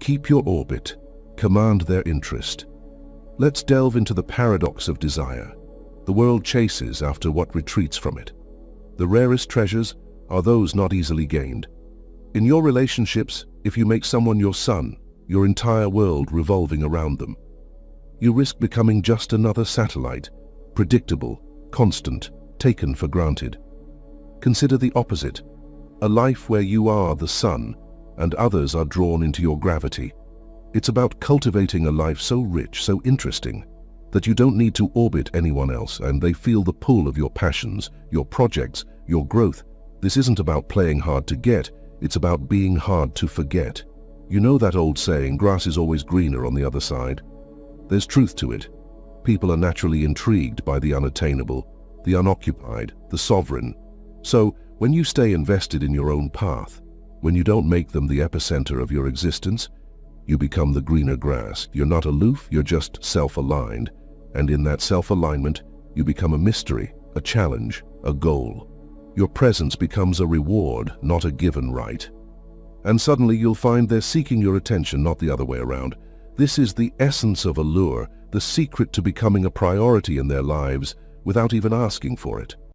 Keep your orbit. Command their interest. Let's delve into the paradox of desire. The world chases after what retreats from it. The rarest treasures are those not easily gained. In your relationships, if you make someone your sun, your entire world revolving around them, you risk becoming just another satellite, predictable, constant, taken for granted. Consider the opposite, a life where you are the sun and others are drawn into your gravity. It's about cultivating a life so rich, so interesting, that you don't need to orbit anyone else and they feel the pull of your passions, your projects, your growth. This isn't about playing hard to get, it's about being hard to forget. You know that old saying, grass is always greener on the other side? There's truth to it. People are naturally intrigued by the unattainable, the unoccupied, the sovereign. So, when you stay invested in your own path, when you don't make them the epicenter of your existence, you become the greener grass. You're not aloof, you're just self-aligned. And in that self-alignment, you become a mystery, a challenge, a goal. Your presence becomes a reward, not a given right. And suddenly you'll find they're seeking your attention, not the other way around. This is the essence of allure, the secret to becoming a priority in their lives without even asking for it.